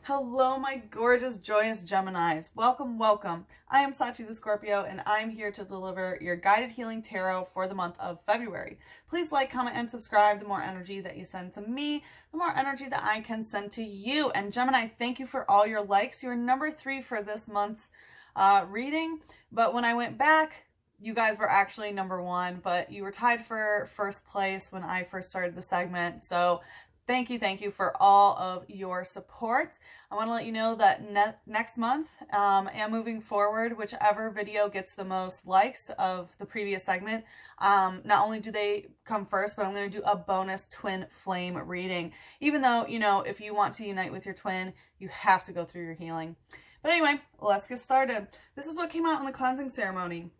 Hello, my gorgeous, joyous Geminis. Welcome, welcome. I am Sachi the Scorpio, and I'm here to deliver your guided healing tarot for the month of February. Please like, comment, and subscribe. The more energy that you send to me, the more energy that I can send to you. And Gemini, thank you for all your likes. You're number 3 for this month's reading. But when I went back, you guys were actually number 1, but you were tied for first place when I first started the segment. So thank you for all of your support. I want to let you know that next month and moving forward, whichever video gets the most likes of the previous segment, not only do they come first, but I'm going to do a bonus twin flame reading. Even though, you know, if you want to unite with your twin, you have to go through your healing. But anyway, let's get started. This is what came out in the cleansing ceremony.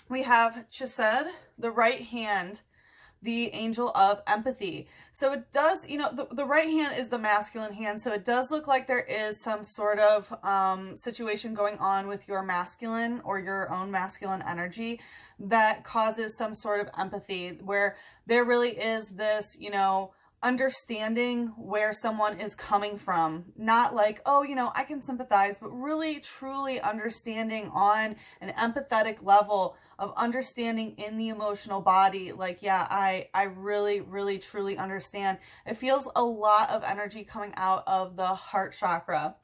We have Chesed, the right hand, the angel of empathy. So it does, you know, the right hand is the masculine hand. So it does look like there is some sort of situation going on with your masculine or your own masculine energy that causes some sort of empathy, where there really is this, you know, understanding where someone is coming from. Not like, oh, you know, I can sympathize, but really truly understanding on an empathetic level of understanding in the emotional body. Like, yeah, I really truly understand. It feels a lot of energy coming out of the heart chakra.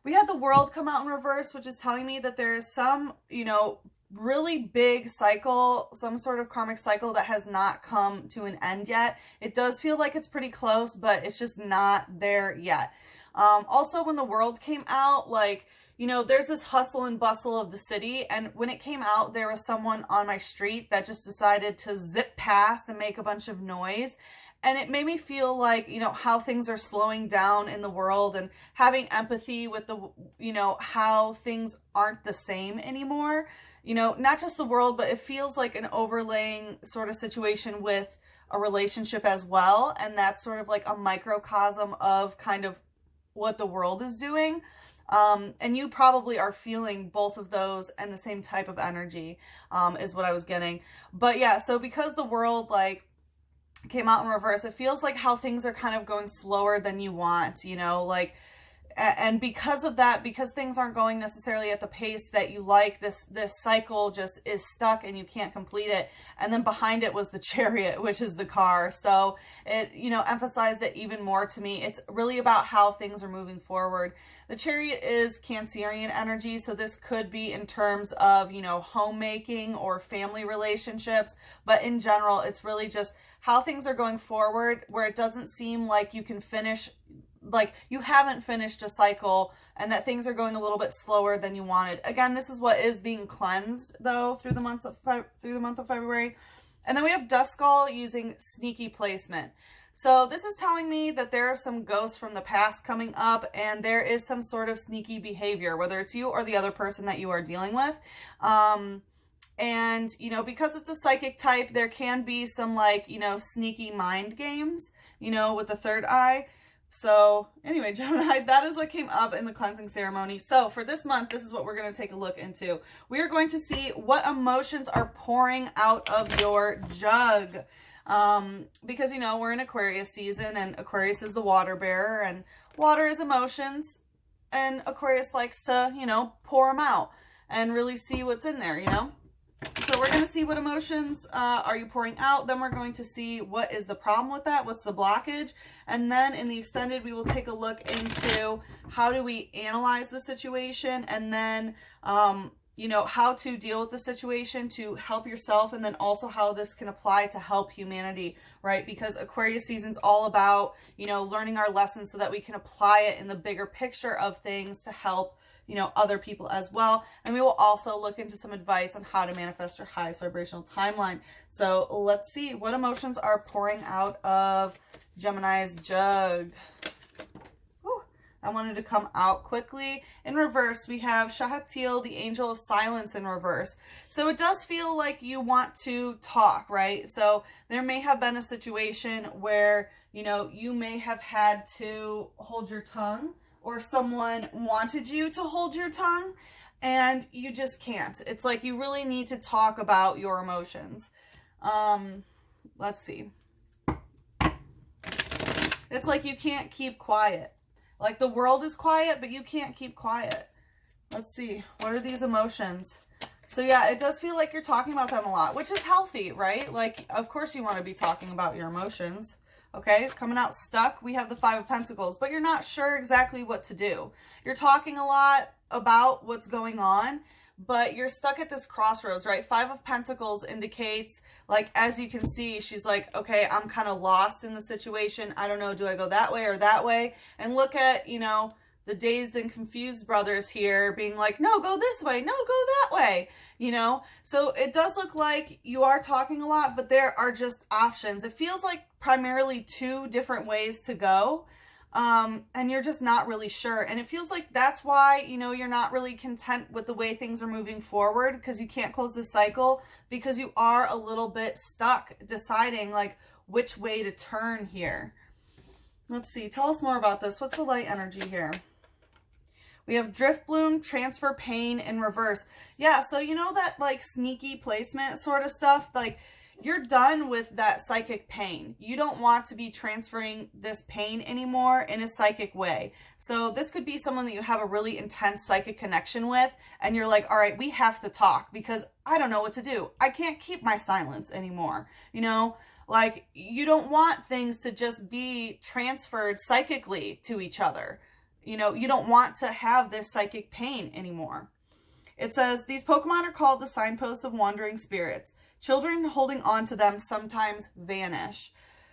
We had the World come out in reverse, which is telling me that there is some, you know, really big cycle, some sort of karmic cycle that has not come to an end yet. It does feel like it's pretty close, but it's just not there yet. Also, when the World came out, like, you know, there's this hustle and bustle of the city, and when it came out, there was someone on my street that just decided to zip past and make a bunch of noise. And it made me feel like, you know, how things are slowing down in the world, and having empathy with the, you know, how things aren't the same anymore. You know, not just the world, but it feels like an overlaying sort of situation with a relationship as well. And that's sort of like a microcosm of kind of what the world is doing. And you probably are feeling both of those and the same type of energy, is what I was getting. But yeah, so because the World, like, came out in reverse, it feels like how things are kind of going slower than you want, you know, like, and because of that, because things aren't going necessarily at the pace that you like, this cycle just is stuck and you can't complete it. And then behind it was the Chariot, which is the car. So it, you know, emphasized it even more to me. It's really about how things are moving forward. The Chariot is Cancerian energy. So this could be in terms of, you know, homemaking or family relationships. But in general, it's really just how things are going forward, where it doesn't seem like you can finish, like you haven't finished a cycle, and that things are going a little bit slower than you wanted. Again, this is what is being cleansed though through the month of February. And then we have Dust Skull using sneaky placement. So this is telling me that there are some ghosts from the past coming up, and there is some sort of sneaky behavior, whether it's you or the other person that you are dealing with. And, you know, because it's a psychic type, there can be some, like, you know, sneaky mind games, you know, with the third eye. So anyway, Gemini, that is what came up in the cleansing ceremony. So for this month, this is what we're going to take a look into. We are going to see what emotions are pouring out of your jug. Because, you know, we're in Aquarius season, and Aquarius is the water bearer, and water is emotions, and Aquarius likes to, you know, pour them out and really see what's in there, you know. So we're going to see what emotions are you pouring out. Then we're going to see what is the problem with that, what's the blockage. And then in the extended, we will take a look into how do we analyze the situation, and then, you know, how to deal with the situation to help yourself, and then also how this can apply to help humanity, right? Because Aquarius season's all about, you know, learning our lessons so that we can apply it in the bigger picture of things to help, you know, other people as well. And we will also look into some advice on how to manifest your highest vibrational timeline. So let's see what emotions are pouring out of Gemini's jug. Whew. I wanted to come out quickly. In reverse, we have Shahatil, the angel of silence, in reverse. So it does feel like you want to talk, right? So there may have been a situation where, you know, you may have had to hold your tongue, or someone wanted you to hold your tongue, and you just can't. It's like you really need to talk about your emotions. Let's see. It's like you can't keep quiet. Like the world is quiet, but you can't keep quiet. Let's see. What are these emotions? So yeah, it does feel like you're talking about them a lot, which is healthy, right? Like, of course you want to be talking about your emotions. Okay, coming out stuck, we have the Five of Pentacles, but you're not sure exactly what to do. You're talking a lot about what's going on, but you're stuck at this crossroads, right? Five of Pentacles indicates, like, as you can see, she's like, okay, I'm kind of lost in the situation. I don't know, do I go that way or that way? And look at, you know, the dazed and confused brothers here being like, no, go this way, no, go that way, you know? So it does look like you are talking a lot, but there are just options. It feels like primarily two different ways to go, and you're just not really sure. And it feels like that's why, you know, you're not really content with the way things are moving forward, because you can't close the cycle, because you are a little bit stuck deciding like which way to turn here. Let's see, tell us more about this. What's the light energy here? We have drift bloom, transfer pain in reverse. Yeah, so you know that like sneaky placement sort of stuff? Like you're done with that psychic pain. You don't want to be transferring this pain anymore in a psychic way. So this could be someone that you have a really intense psychic connection with, and you're like, all right, we have to talk because I don't know what to do. I can't keep my silence anymore. You know, like you don't want things to just be transferred psychically to each other. You know, you don't want to have this psychic pain anymore. It says, these Pokemon are called the signposts of wandering spirits. Children holding on to them sometimes vanish.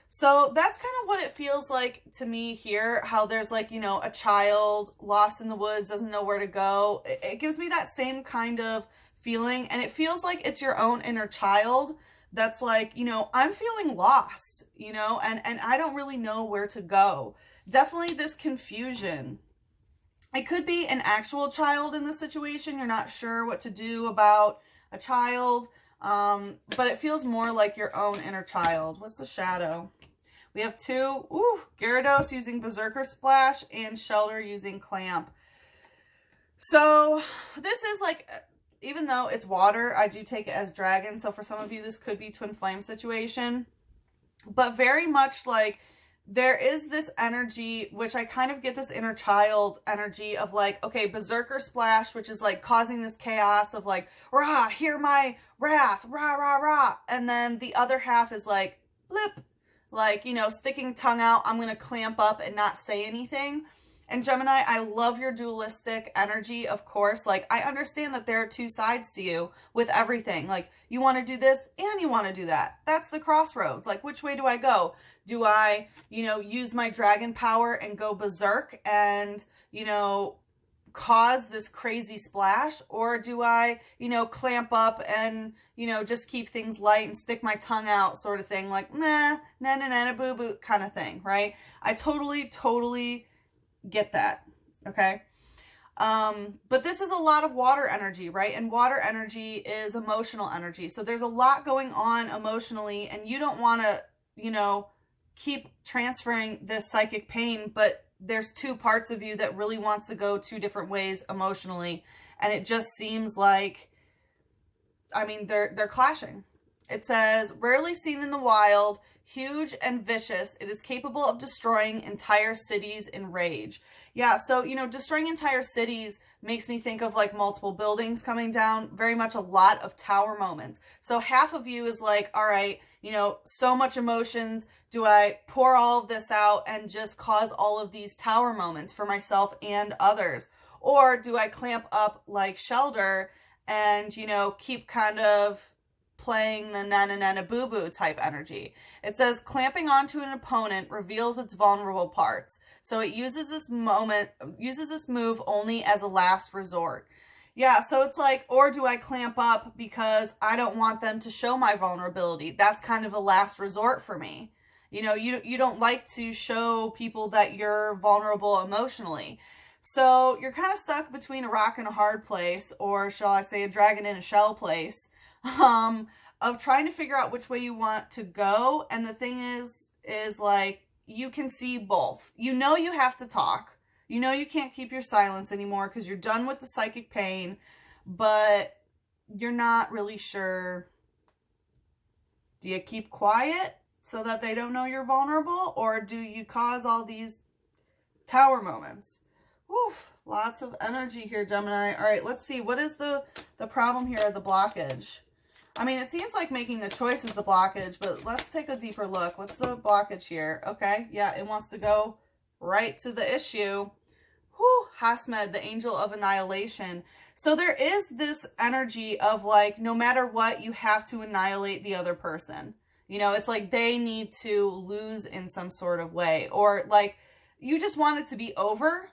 So that's kind of what it feels like to me here, how there's like, you know, a child lost in the woods, doesn't know where to go. It gives me that same kind of feeling, and it feels like it's your own inner child that's like, you know, I'm feeling lost, you know, and I don't really know where to go. Definitely this confusion. It could be an actual child in this situation. You're not sure what to do about a child, but it feels more like your own inner child. What's the shadow? We have two. Gyarados using Berserker Splash and Shelter using Clamp. So this is like, even though it's water, I do take it as dragon. So for some of you, this could be twin flame situation, but very much like, there is this energy, which I kind of get this inner child energy of like, okay, Berserker Splash, which is like causing this chaos of like, rah, hear my wrath, rah, rah, rah. And then the other half is like, blip, like, you know, sticking tongue out. I'm going to clamp up and not say anything. And Gemini, I love your dualistic energy, of course. Like, I understand that there are two sides to you with everything. Like, you want to do this and you want to do that. That's the crossroads. Like, which way do I go? Do I, you know, use my dragon power and go berserk and, you know, cause this crazy splash? Or do I, you know, clamp up and, you know, just keep things light and stick my tongue out sort of thing? Like, nah, na na na na boo boo kind of thing, right? I totally get that. Okay. But this is a lot of water energy, right? And water energy is emotional energy. So there's a lot going on emotionally, and you don't want to, you know, keep transferring this psychic pain, but there's two parts of you that really wants to go two different ways emotionally. And it just seems like, I mean, they're clashing. It says, rarely seen in the wild, huge and vicious, it is capable of destroying entire cities in rage. Yeah, so, you know, destroying entire cities makes me think of like multiple buildings coming down, very much a lot of tower moments. So half of you is like, all right, you know, so much emotions. Do I pour all of this out and just cause all of these tower moments for myself and others? Or do I clamp up like Shelter and, you know, keep kind of playing the nana nana boo boo type energy? It says clamping onto an opponent reveals its vulnerable parts. So it uses this move only as a last resort. Yeah, so it's like, or do I clamp up because I don't want them to show my vulnerability? That's kind of a last resort for me. You know, you don't like to show people that you're vulnerable emotionally. So you're kind of stuck between a rock and a hard place, or shall I say a dragon in a shell place, of trying to figure out which way you want to go. And the thing is like, you can see both. You know you have to talk. You know you can't keep your silence anymore because you're done with the psychic pain, but you're not really sure. Do you keep quiet so that they don't know you're vulnerable? Or do you cause all these Tower moments. Woof, lots of energy here, Gemini. All right, let's see. What is the problem here, the blockage? I mean, it seems like making the choice is the blockage, but let's take a deeper look. What's the blockage here? Okay, yeah, it wants to go right to the issue. Whew, Hasmed, the angel of annihilation. So there is this energy of like, no matter what, you have to annihilate the other person. You know, it's like they need to lose in some sort of way, or like you just want it to be over.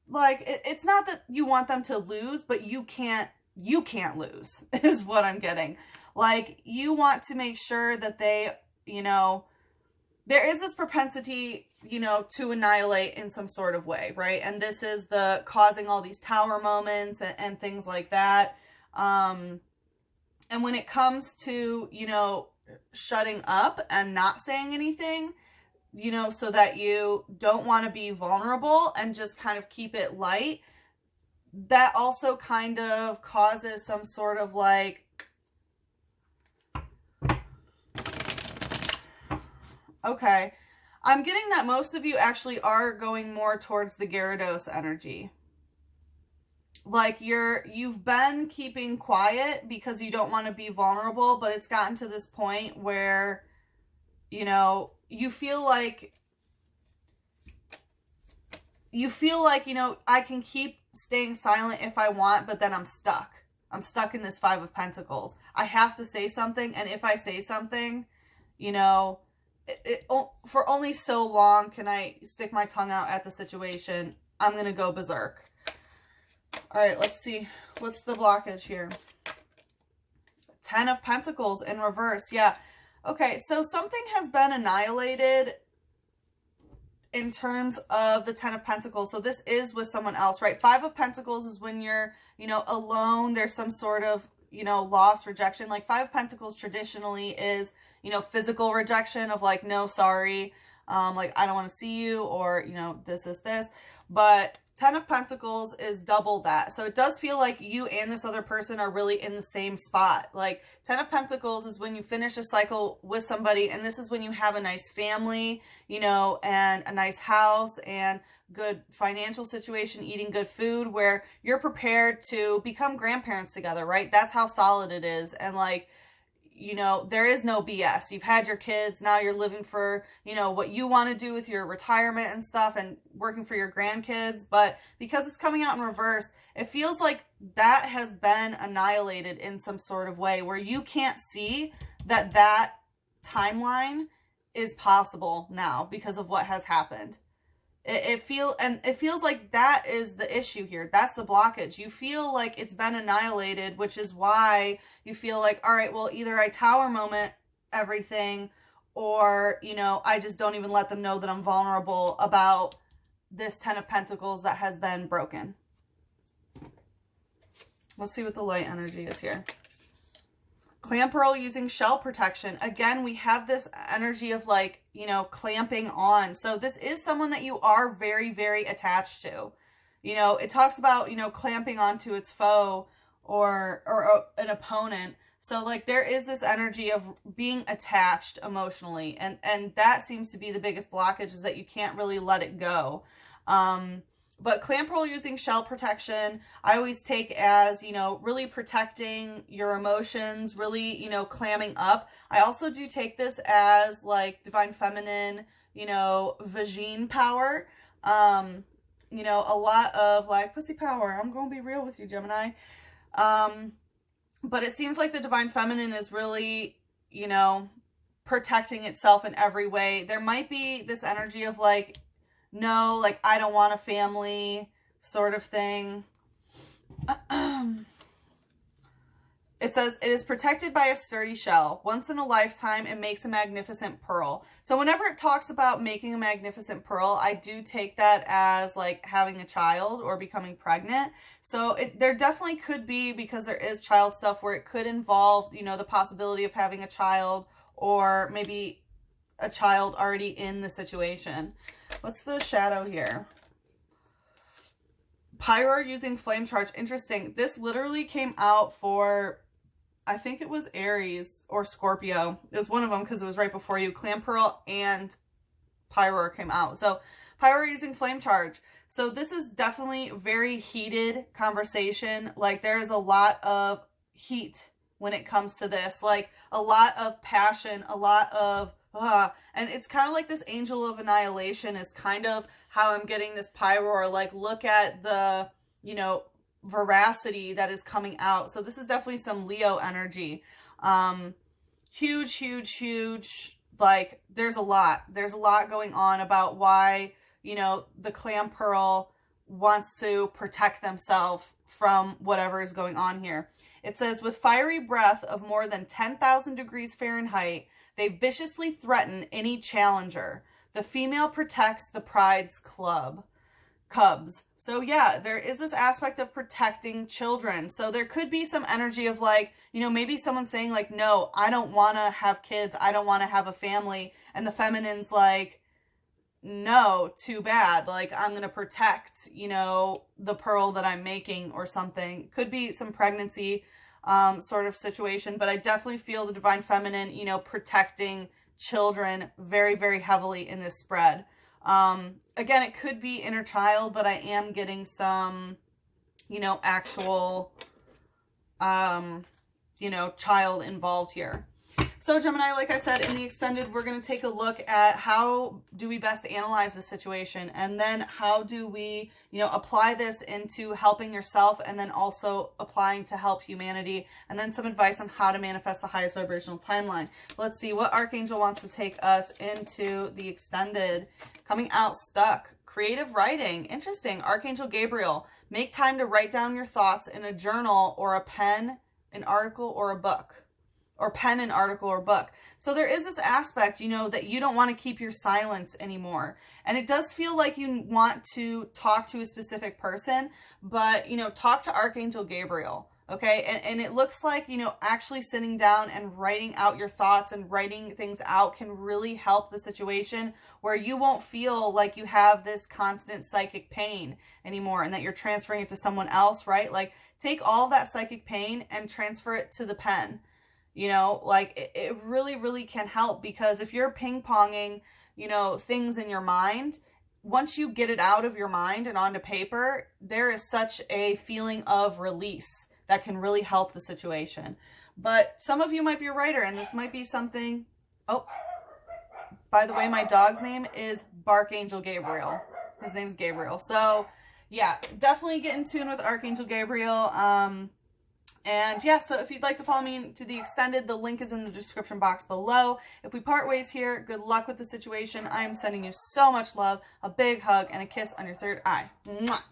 Like, it's not that you want them to lose, but you can't lose is what I'm getting. Like, you want to make sure that they, you know, there is this propensity, you know, to annihilate in some sort of way, right? And this is the causing all these tower moments and things like that. And when it comes to, you know, shutting up and not saying anything, you know, so that you don't want to be vulnerable and just kind of keep it light, that also kind of causes some sort of like, okay, I'm getting that most of you actually are going more towards the Gyarados energy. Like you've been keeping quiet because you don't want to be vulnerable, but it's gotten to this point where, you know, you feel like, you know, I can keep staying silent if I want, but then I'm stuck. I'm stuck in this Five of Pentacles. I have to say something, and if I say something, you know, for only so long can I stick my tongue out at the situation. I'm going to go berserk. All right, let's see. What's the blockage here? 10 of Pentacles in reverse. Yeah. Okay, so something has been annihilated in terms of the 10 of Pentacles. So this is with someone else, right? 5 of Pentacles is when you're, you know, alone. There's some sort of, you know, loss, rejection. Like 5 of Pentacles traditionally is, you know, physical rejection of like, no, sorry. Like, I don't want to see you, or, you know, this. But 10 of Pentacles is double that. So it does feel like you and this other person are really in the same spot. Like 10 of Pentacles is when you finish a cycle with somebody, and this is when you have a nice family, you know, and a nice house and good financial situation, eating good food, where you're prepared to become grandparents together, right? That's how solid it is. And like, you know, there is no BS. You've had your kids. Now you're living for, you know, what you want to do with your retirement and stuff, and working for your grandkids. But because it's coming out in reverse, it feels like that has been annihilated in some sort of way, where you can't see that that timeline is possible now because of what has happened. It feels like that is the issue here. That's the blockage. You feel like it's been annihilated, which is why you feel like, all right, well, either I tower moment everything, or, you know, I just don't even let them know that I'm vulnerable about this 10 of Pentacles that has been broken. Let's see what the light energy is here. Clamp Pearl using shell protection. Again, we have this energy of like, you know, clamping on. So this is someone that you are very, very attached to. You know, it talks about, you know, clamping onto its foe or an opponent. So like there is this energy of being attached emotionally. And that seems to be the biggest blockage, is that you can't really let it go. But clamp pearl using shell protection, I always take as, you know, really protecting your emotions, really, you know, clamming up. I also do take this as like divine feminine, you know, vagine power. You know, a lot of like pussy power. I'm going to be real with you, Gemini. But it seems like the divine feminine is really, you know, protecting itself in every way. There might be this energy of like, no, like, I don't want a family sort of thing. It says, it is protected by a sturdy shell. Once in a lifetime, it makes a magnificent pearl. So whenever it talks about making a magnificent pearl, I do take that as like having a child or becoming pregnant. So there definitely could be, because there is child stuff, where it could involve, you know, the possibility of having a child, or maybe a child already in the situation. What's the shadow here? Pyro using flame charge. Interesting. This literally came out for, I think it was Aries or Scorpio. It was one of them because it was right before you. Clam Pearl and Pyro came out. So Pyro using flame charge. So this is definitely very heated conversation. Like there is a lot of heat when it comes to this, like a lot of passion, a lot of, and it's kind of like this angel of annihilation is kind of how I'm getting this pyro, or like look at the, you know, veracity that is coming out. So this is definitely some Leo energy. Huge, huge, huge, like there's a lot going on about why, you know, the clam pearl wants to protect themselves from whatever is going on here. It says, with fiery breath of more than 10,000 degrees Fahrenheit, they viciously threaten any challenger. The female protects the pride's cubs. So yeah, there is this aspect of protecting children. So there could be some energy of like, you know, maybe someone saying like, no, I don't want to have kids. I don't want to have a family. And the feminine's like, no, too bad. Like, I'm going to protect, you know, the pearl that I'm making or something. Could be some pregnancy sort of situation, but I definitely feel the divine feminine, you know, protecting children very, very heavily in this spread. Again, it could be inner child, but I am getting some, you know, actual, you know, child involved here. So Gemini, like I said, in the extended, we're going to take a look at how do we best analyze the situation, and then how do we, you know, apply this into helping yourself, and then also applying to help humanity, and then some advice on how to manifest the highest vibrational timeline. Let's see what Archangel wants to take us into the extended. Coming out stuck. Creative writing. Interesting. Archangel Gabriel. Make time to write down your thoughts in a journal or a pen, an article, or a book. Or pen an article or book. So there is this aspect, you know, that you don't want to keep your silence anymore. And it does feel like you want to talk to a specific person, but, you know, talk to Archangel Gabriel, okay? And it looks like, you know, actually sitting down and writing out your thoughts and writing things out can really help the situation, where you won't feel like you have this constant psychic pain anymore and that you're transferring it to someone else, right? Like, take all that psychic pain and transfer it to the pen. You know, like it really, really can help, because if you're ping-ponging, you know, things in your mind, once you get it out of your mind and onto paper, there is such a feeling of release that can really help the situation. But some of you might be a writer, and this might be something. Oh, by the way, my dog's name is Barkangel Gabriel. His name's Gabriel. So yeah, definitely get in tune with Archangel Gabriel. And yeah, so if you'd like to follow me to the extended, the link is in the description box below. If we part ways here, good luck with the situation. I am sending you so much love, a big hug, and a kiss on your third eye. Mwah!